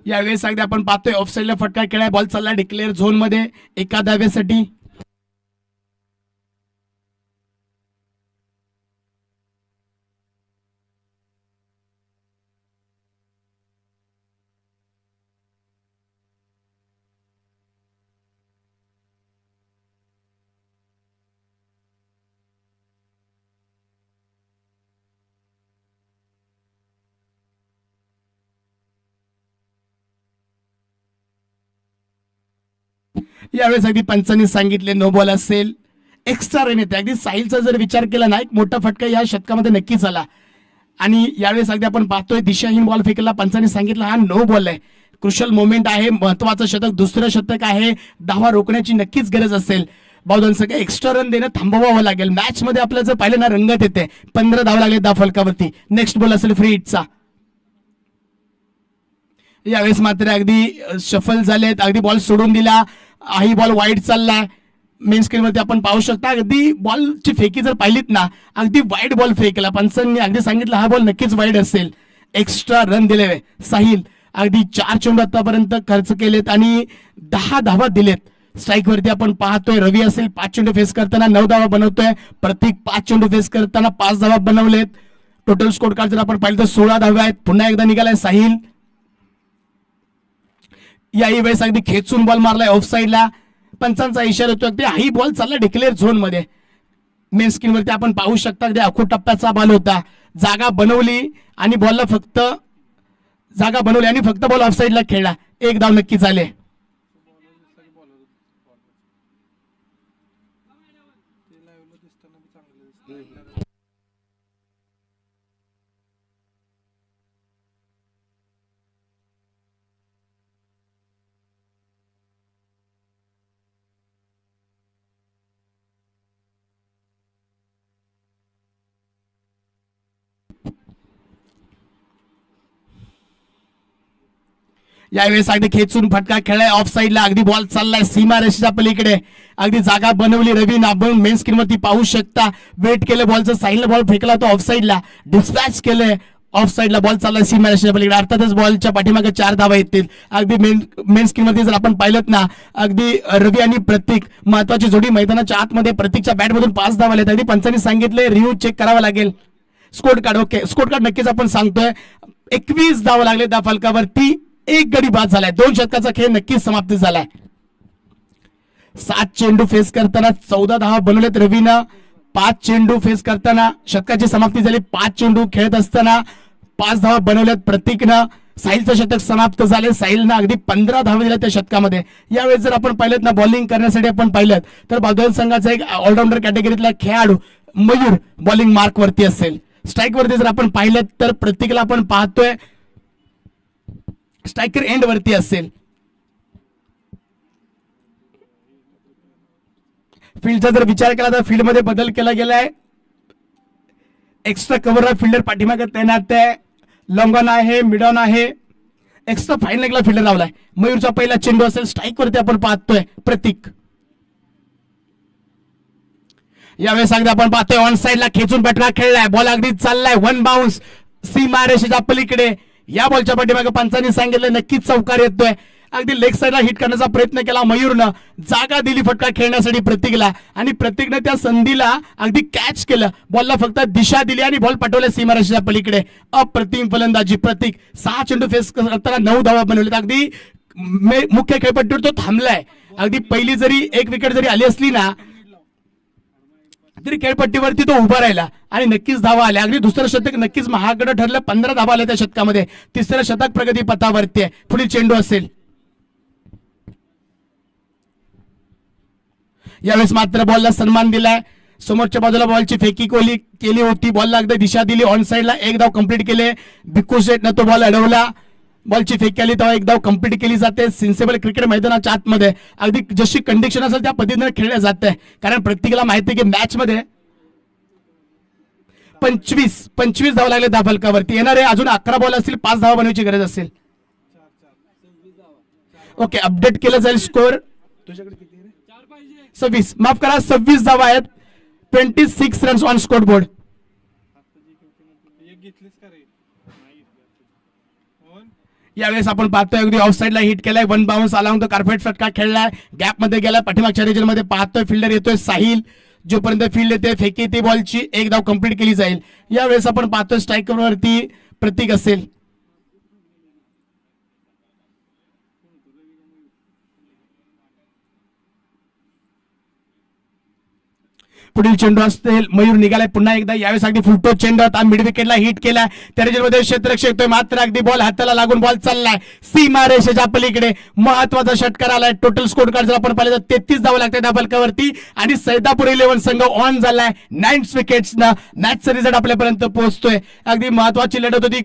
यावेळेस अगदी आपण पाहतोय ऑफसाईडला फटका खेळाय, बॉल चालला डिक्लेअर झोन मध्ये 1 धावेसाठी. यावेळेस अगदी पंचांनी सांगितले नो बॉल असेल, एक्स्ट्रा रन येते. अगदी साहिलचा जर विचार केला ना, एक मोठा फटका या शतकामध्ये नक्कीच आला. आणि यावेळेस अगदी आपण पाहतोय दिशाहीन बॉल फेकला, पंचांनी सांगितलं हा नो बॉल आहे, क्रुशल मोमेंट आहे, महत्वाचं शतक, दुसरं शतक आहे, धावा रोखण्याची नक्कीच गरज असेल. बावधन सगळं एक्स्ट्रा रन देणं थांबवावं लागेल. मॅच मध्ये आपल्याला जर पाहिलं ना रंगत येते. 15 धावा लागले धावफलकावरती. नेक्स्ट बॉल असेल फ्री हिटचा. यावेळेस मात्र अगदी शफल झालेत, अगदी बॉल सोडून दिला, हाही बॉल वाईड चाललाय. मेन स्क्रीन वरती आपण पाहू शकता, अगदी बॉलची फेकी जर पाहिलीत ना, अगदी वाईड बॉल फेकला. पंचांनी अगदी सांगितलं हा बॉल नक्कीच वाईड असेल. एक्स्ट्रा रन दिले साहिल, अगदी 4 चेंडू आतापर्यंत खर्च केलेत आणि 10 धावा दिलेत. स्ट्राईक वरती आपण पाहतोय रवी असेल, 5 चेंडू फेस करताना 9 धावा बनवतोय. प्रत्येक 5 चेंडू फेस करताना 5 धावा बनवलेत. टोटल स्कोर कार्ड जर आपण पाहिलं तर 16 धावा आहेत. पुन्हा एकदा निघालाय साहिल. याही वेळेस अगदी खेचून बॉल मारलाय ऑफसाईडला. पंचांचा इशारा होतो, अगदी हाही बॉल चालला डिक्लेअर झोन मध्ये. मेन स्क्रीन वरती आपण पाहू शकता, अगदी अकूट टप्प्याचा बॉल होता, जागा बनवली आणि बॉलला फक्त जागा बनवली आणि फक्त बॉल ऑफसाईडला खेळला. 1 धाव नक्की झाले. यावेळेस अगदी खेचून फटका खेळलाय ऑफसाईडला, अगदी बॉल चाललाय सीमा रेषेच्या पलीकडे, अगदी जागा बनवली रवी. आपण मेन स्क्रीन वरती पाहू शकता, वेट केलं बॉलचं, साहिलला बॉल फेकला तो ऑफसाईडला, डिस्पॅच केलंय ऑफसाईडला, बॉल चाललाय सीमा रेषेच्या पलीकडे. अर्थातच बॉलच्या पाठीमागे 4 धावा येतील. अगदी मेन स्क्रीन वरती जर आपण पाहिलं ना, अगदी रवी आणि प्रतीक महत्वाची जोडी मैदानाच्या आतमध्ये. प्रतीकच्या बॅट मधून 5 धावा आल्या. अगदी पंचांनी सांगितले रिव्ह्यू चेक करावा लागेल. Score card okay, score card नक्कीच आपण सांगतोय. 21 धावा लागले त्या फलकावरती. 1 गडी बाद झालाय. 2 षटकाचा खेळ नक्कीच समाप्त झालाय. 7 चेंडू फेस करताना 14 धावा बनवलेत रवीनं. 5 चेंडू फेस करताना शतकाची समाप्ती झाली. 5 चेंडू खेळत असताना 5 धावा बनवल्यात प्रतीकनं. साहिलचं शतक समाप्त झाले. साहिलनं अगदी 15 धावा दिल्या त्या शतकामध्ये. यावेळेस जर आपण पाहिलं ना, बॉलिंग करण्यासाठी आपण पाहिलं तर बादल संघाचा एक ऑलराऊंडर कॅटेगरीतला खेळाडू मयूर बॉलिंग मार्क वरती असेल. स्ट्राईक वरती जर आपण पाहिलं तर प्रतीकला आपण पाहतोय स्ट्रायकर एंड वरती असेल. फील्डचा जर विचार केला तर फील्ड मध्ये बदल केला गेलाय. एक्स्ट्रा कव्हर फिल्डर पाठीमागे तैनात आहे. लॉंग ऑन आहे, मिड ऑन आहे. एक्स्ट्रा फाईन लेगला फिल्डर लावलाय. मयूरचा पहिला चेंडू असेल. स्ट्राईक वरती आपण पाहतोय प्रतीक. यावेळेस अगदी आपण पाहतोय ऑन साईडला खेचून फटका खेळलाय, बॉल अगदी चाललाय, वन बाउन्स सीमा रेषेच्या पलीकडे. या बॉलच्या पाठीमागे पंचांनी सांगितलं नक्कीच चौकार येतोय. अगदी लेग साईडला हिट करण्याचा प्रयत्न केला मयूरनं, जागा दिली फटका खेळण्यासाठी प्रतीकला, आणि प्रतीकनं त्या संधीला अगदी कॅच केलं, बॉलला फक्त दिशा दिली आणि बॉल पाठवला सीमारेषेच्या पलीकडे. अप्रतिम फलंदाजी प्रतीक. 6 चेंडू फेस करताना 9 धावा बनवले. अगदी मुख्य खेळपट्टीवर तो थांबलाय. अगदी पहिली जरी एक विकेट जरी आली असली ना तरी खेळपट्टीवरती तो उभा राहिला आणि नक्कीच धावा आल्या. अगदी दुसरं शतक नक्कीच महागडं ठरलं. 15 धावा आल्या त्या शतकामध्ये. तिसरं शतक प्रगती पथावरती आहे. पुढील चेंडू असेल. यावेळेस मात्र बॉलला सन्मान दिलाय. समोरच्या बाजूला बॉलची फेकी केली होती, बॉलला अगदी दिशा दिली, ऑन साईडला एक धाव कंप्लीट केले. भिक्खू शेठनं तो बॉल अडवला. बॉलची फेकी आली तेव्हा एक धाव कंप्लीट केली जाते. सेन्सेबल क्रिकेट मैदानाच्या आतमध्ये अगदी जशी कंडिशन असेल त्या पद्धतीने खेळल्या जाते, कारण प्रत्येकाला माहिती आहे की मॅच मध्ये 25 धाव लागले त्या फलकावरती. येणारे अजून 11 बॉल असतील, 5 धावा बनवायची गरज असेल. ओके, अपडेट केलं जाईल स्कोअर. तुझ्याकडे किती आहे? 26, माफ करा 26 धावा आहेत. 26 रन्स ऑन स्कोर बोर्ड. यावेळेस आपण पाहतोय अगदी ऑफ साईडला हिट केलाय, वन बाउन्स आला, तो कार्पेट फटका खेळलाय, गॅप मध्ये गेला. पाठीमागच्या रिजन मध्ये पाहतोय फिल्डर येतोय साहिल, जोपर्यंत फील्ड येते फेकी ती बॉलची एक धाव कंप्लीट केली जाईल. यावेळेस आपण पाहतोय स्ट्रायकर वरती प्रतीक असेल. पुढील चेंडू असतील. मयूर निघालाय पुन्हा एकदा. यावेळेस अगदी फुलटो चेंडू होता, मिड विकेटला हिट केला. त्या रेंजमध्ये क्षेत्ररक्षक येतोय, मात्र अगदी बॉल हाताला लागून बॉल चाललाय सीमा रेषेच्या पलीकडे. महत्वाचा षटकार आलाय. टोटल स्कोर कार्ड जर आपण पाहिलं तर 33 धावा लागतात त्या फलकावरती आणि सैदापूर 11 संघ ऑन झालाय 9 विकेट्सनं. मॅचचा रिझल्ट आपल्यापर्यंत पोहोचतोय. अगदी महत्वाची लढत होती.